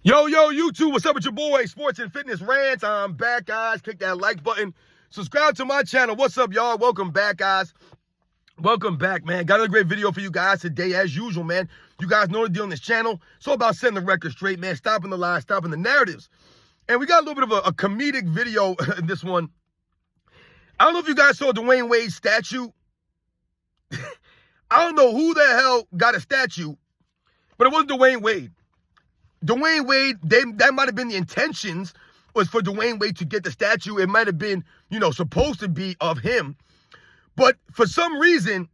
Yo, YouTube, what's up with your boy, Sports and Fitness Rants? I'm back, guys. Click that like button. Subscribe to my channel. What's up, y'all? Welcome back, guys. Welcome back, man. Got another great video for you guys today, as usual, man. You guys know the deal on this channel. It's all about setting the record straight, man. Stopping the lies, stopping the narratives. And we got a little bit of a comedic video in this one. I don't know if you guys saw Dwayne Wade's statue. I don't know who the hell got a statue, but it wasn't Dwayne Wade. Dwayne Wade, that might have been the intentions, was for Dwayne Wade to get the statue. It might have been, supposed to be of him. But for some reason,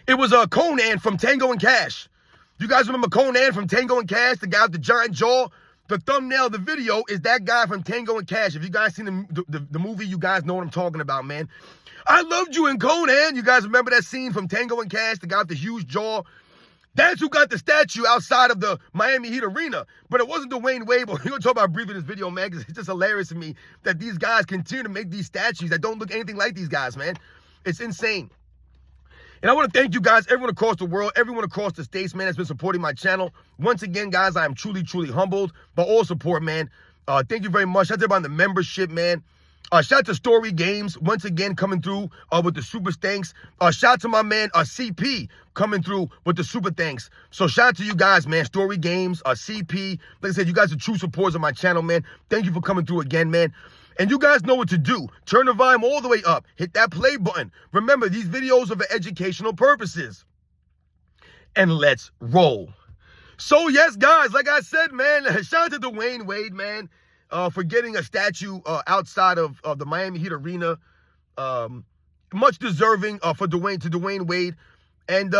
it was Conan from Tango and Cash. You guys remember Conan from Tango and Cash, the guy with the giant jaw? The thumbnail of the video is that guy from Tango and Cash. If you guys seen the movie, you guys know what I'm talking about, man. I loved you in Conan. You guys remember that scene from Tango and Cash, the guy with the huge jaw? That's who got the statue outside of the Miami Heat arena. But it wasn't Dwayne Wade. But we're going to talk about briefly in this video, man, because it's just hilarious to me that these guys continue to make these statues that don't look anything like these guys, man. It's insane. And I want to thank you guys, everyone across the world, everyone across the states, man, that's been supporting my channel. Once again, guys, I am truly, truly humbled by all support, man. Thank you very much. Shout out to everybody in the membership, man. Shout out to Story Games, once again, coming through with the super thanks. Shout out to my man, CP, coming through with the super thanks. So shout out to you guys, man. Story Games, CP. Like I said, you guys are true supporters of my channel, man. Thank you for coming through again, man. And you guys know what to do. Turn the volume all the way up. Hit that play button. Remember, these videos are for educational purposes. And let's roll. So, yes, guys, like I said, man, shout out to Dwayne Wade, man. For getting a statue outside of the Miami Heat arena. Much deserving for Dwayne Wade. And,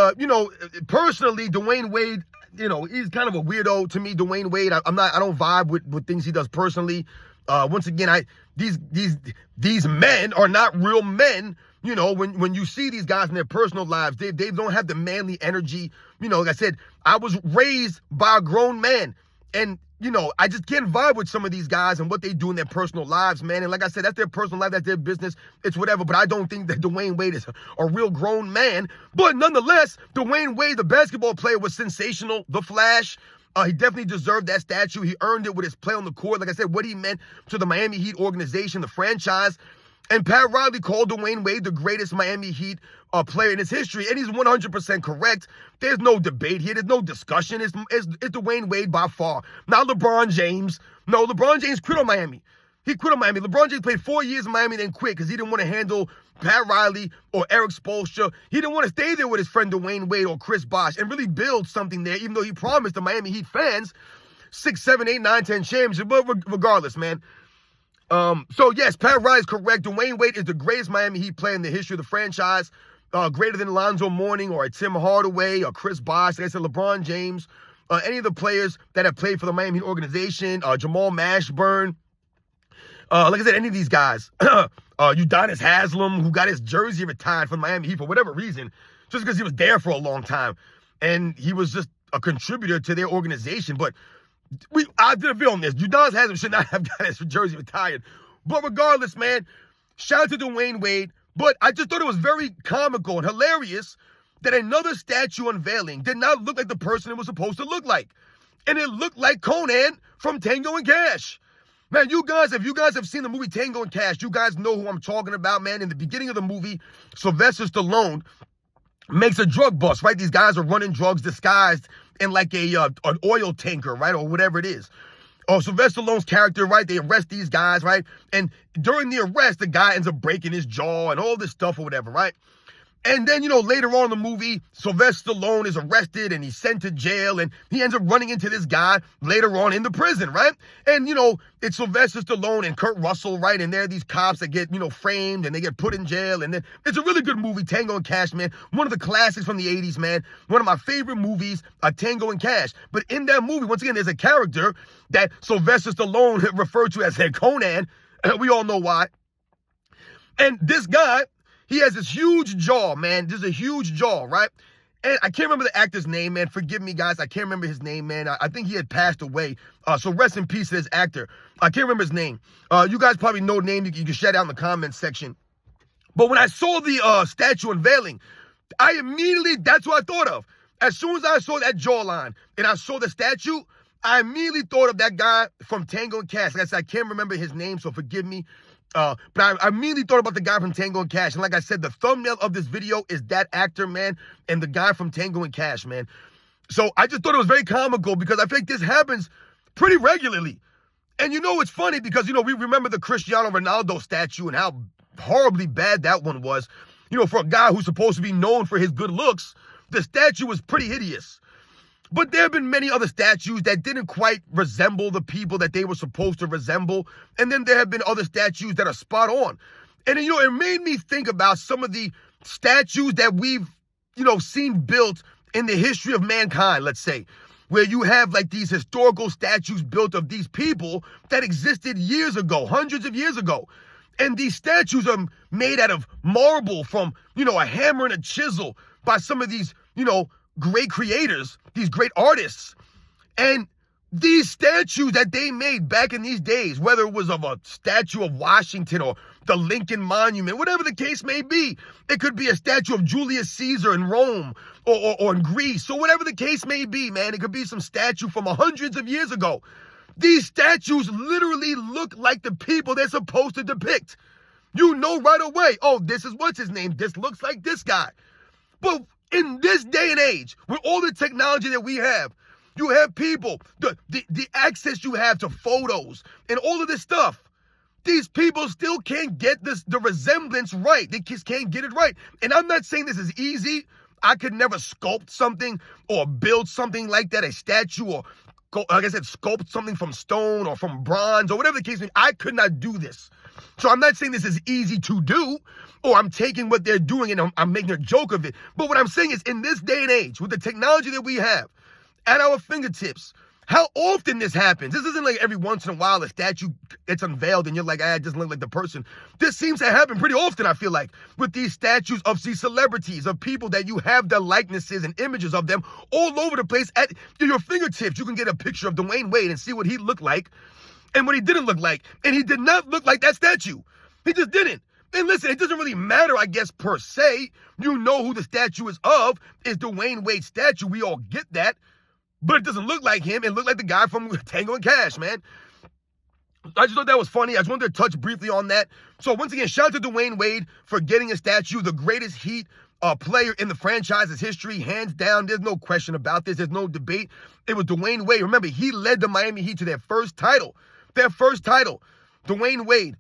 personally, Dwayne Wade, he's kind of a weirdo to me, Dwayne Wade. I don't vibe with things he does personally. Once again, these men are not real men. When you see these guys in their personal lives, they don't have the manly energy. Like I said, I was raised by a grown man. And, I just can't vibe with some of these guys and what they do in their personal lives, man. And like I said, that's their personal life, that's their business, it's whatever. But I don't think that Dwayne Wade is a real grown man. But nonetheless, Dwayne Wade, the basketball player, was sensational. The Flash, he definitely deserved that statue. He earned it with his play on the court. Like I said, what he meant to the Miami Heat organization, the franchise. And Pat Riley called Dwayne Wade the greatest Miami Heat player in his history. And he's 100% correct. There's no debate here. There's no discussion. It's Dwayne Wade by far. Not LeBron James. No, LeBron James quit on Miami. He quit on Miami. LeBron James played 4 years in Miami, then quit because he didn't want to handle Pat Riley or Eric Spoelstra. He didn't want to stay there with his friend Dwayne Wade or Chris Bosh and really build something there, even though he promised the Miami Heat fans 6, 7, 8, 9, 10 championships. But regardless, man. So yes, Pat Riley's correct. Dwayne Wade is the greatest Miami Heat player in the history of the franchise. Greater than Alonzo Mourning or Tim Hardaway or Chris Bosh. Like I said, LeBron James. Any of the players that have played for the Miami Heat organization. Jamal Mashburn. Like I said, any of these guys. Udonis Haslem, who got his jersey retired from Miami Heat for whatever reason. Just because he was there for a long time. And he was just a contributor to their organization. But I did a video on this. Udonis Haslem should not have got his jersey retired. But regardless, man, shout out to Dwayne Wade. But I just thought it was very comical and hilarious that another statue unveiling did not look like the person it was supposed to look like. And it looked like Conan from Tango and Cash. Man, you guys, if you guys have seen the movie Tango and Cash, you guys know who I'm talking about, man. In the beginning of the movie, Sylvester Stallone makes a drug bust, right? These guys are running drugs disguised in like an oil tanker, right? Or whatever it is. Or Sylvester Stallone's character, right? They arrest these guys, right? And during the arrest, the guy ends up breaking his jaw and all this stuff or whatever, right? And then, later on in the movie, Sylvester Stallone is arrested and he's sent to jail and he ends up running into this guy later on in the prison, right? And, it's Sylvester Stallone and Kurt Russell, right? And there are these cops that get, framed and they get put in jail. And then it's a really good movie, Tango and Cash, man. One of the classics from the 80s, man. One of my favorite movies, Tango and Cash. But in that movie, once again, there's a character that Sylvester Stallone referred to as Conan. We all know why. And this guy, he has this huge jaw, man. Just a huge jaw, right? And I can't remember the actor's name, man. Forgive me, guys. I can't remember his name, man. I think he had passed away. So rest in peace to this actor. I can't remember his name. You guys probably know the name. You can shout out in the comments section. But when I saw the statue unveiling, that's what I thought of. As soon as I saw that jawline and I saw the statue, I immediately thought of that guy from Tango and Cash. Like I said, I can't remember his name, so forgive me. But I immediately thought about the guy from Tango and Cash. And like I said, the thumbnail of this video is that actor, man, and the guy from Tango and Cash, man. So I just thought it was very comical because I think this happens pretty regularly. And you know, it's funny because, you know, we remember the Cristiano Ronaldo statue and how horribly bad that one was. You know, for a guy who's supposed to be known for his good looks, the statue was pretty hideous. But there have been many other statues that didn't quite resemble the people that they were supposed to resemble. And then there have been other statues that are spot on. And, you know, it made me think about some of the statues that we've, you know, seen built in the history of mankind, let's say, where you have like these historical statues built of these people that existed years ago, hundreds of years ago. And these statues are made out of marble from, you know, a hammer and a chisel by some of these, you know, great creators, these great artists. And these statues that they made back in these days, whether it was of a statue of Washington or the Lincoln Monument, whatever the case may be, it could be a statue of Julius Caesar in Rome or in Greece, or whatever the case may be, man. It could be some statue from hundreds of years ago. These statues literally look like the people they're supposed to depict. You know right away, oh, this is what's his name. This looks like this guy. But in this day and age, with all the technology that we have, you have people, the access you have to photos and all of this stuff. These people still can't get the resemblance right. They just can't get it right. And I'm not saying this is easy. I could never sculpt something or build something like that, a statue, or like I said, sculpt something from stone or from bronze or whatever the case may be. I could not do this. So I'm not saying this is easy to do, or I'm taking what they're doing and I'm making a joke of it. But what I'm saying is, in this day and age, with the technology that we have at our fingertips, how often this happens. This isn't like every once in a while a statue gets unveiled and you're like, it doesn't look like the person. This seems to happen pretty often, I feel like, with these statues of these celebrities, of people that you have their likenesses and images of them all over the place at your fingertips. You can get a picture of Dwayne Wade and see what he looked like and what he didn't look like. And he did not look like that statue. He just didn't. And listen, it doesn't really matter, I guess, per se. You know who the statue is of. It's Dwayne Wade's statue. We all get that. But it doesn't look like him. It looked like the guy from Tango and Cash, man. I just thought that was funny. I just wanted to touch briefly on that. So once again, shout out to Dwayne Wade for getting a statue, the greatest Heat player in the franchise's history, hands down. There's no question about this. There's no debate. It was Dwayne Wade. Remember, he led the Miami Heat to their first title. Dwayne Wade.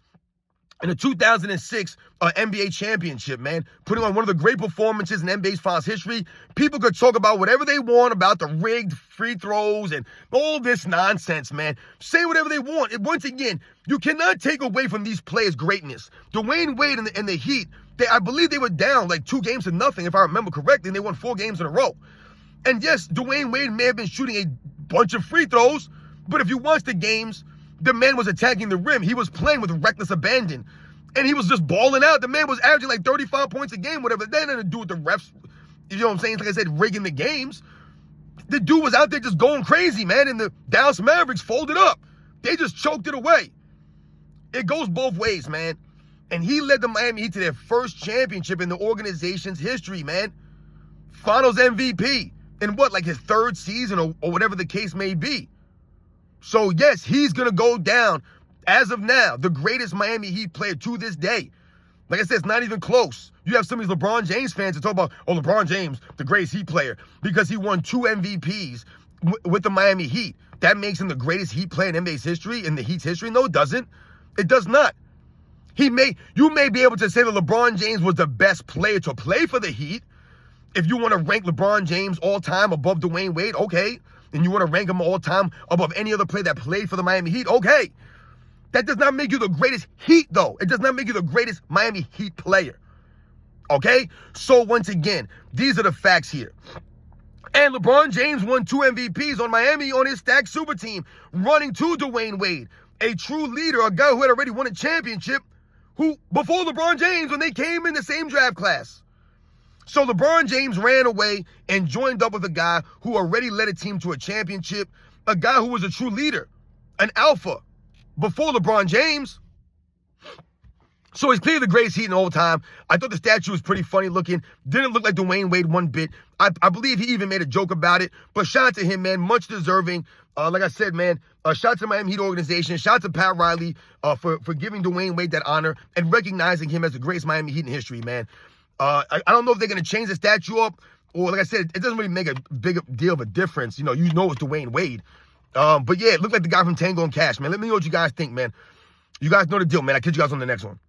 In the 2006 NBA championship, man, putting on one of the great performances in NBA's finals history. People could talk about whatever they want about the rigged free throws and all this nonsense, man. Say whatever they want. And once again, you cannot take away from these players' greatness. Dwayne Wade and the Heat, I believe they were down like 2-0, if I remember correctly, and they won 4 games in a row. And yes, Dwayne Wade may have been shooting a bunch of free throws, but if you watch the games, the man was attacking the rim. He was playing with reckless abandon. And he was just balling out. The man was averaging like 35 points a game, whatever. That had nothing to do with the refs, you know what I'm saying? Like I said, rigging the games. The dude was out there just going crazy, man. And the Dallas Mavericks folded up. They just choked it away. It goes both ways, man. And he led the Miami Heat to their first championship in the organization's history, man. Finals MVP in what, like his 3rd season or whatever the case may be. So, yes, he's going to go down, as of now, the greatest Miami Heat player to this day. Like I said, it's not even close. You have some of these LeBron James fans that talk about, oh, LeBron James, the greatest Heat player, because he won 2 MVPs with the Miami Heat. That makes him the greatest Heat player in NBA's history, in the Heat's history? No, it doesn't. It does not. You may be able to say that LeBron James was the best player to play for the Heat. If you want to rank LeBron James all-time above Dwayne Wade, okay. And you want to rank him all time above any other player that played for the Miami Heat, okay. That does not make you the greatest Heat, though. It does not make you the greatest Miami Heat player, okay? So, once again, these are the facts here. And LeBron James won 2 MVPs on Miami on his stacked super team, running to Dwayne Wade, a true leader, a guy who had already won a championship, who, before LeBron James, when they came in the same draft class. So LeBron James ran away and joined up with a guy who already led a team to a championship, a guy who was a true leader, an alpha, before LeBron James. So he's clearly the greatest Heat in all time. I thought the statue was pretty funny looking. Didn't look like Dwayne Wade one bit. I believe he even made a joke about it. But shout out to him, man. Much deserving. Like I said, man, shout out to Miami Heat organization. Shout out to Pat Riley for giving Dwayne Wade that honor and recognizing him as the greatest Miami Heat in history, man. I don't know if they're going to change the statue up. Or like I said, it doesn't really make a big deal of a difference. You know it's Dwayne Wade. But yeah, it looked like the guy from Tango and Cash, man. Let me know what you guys think, man. You guys know the deal, man. I'll catch you guys on the next one.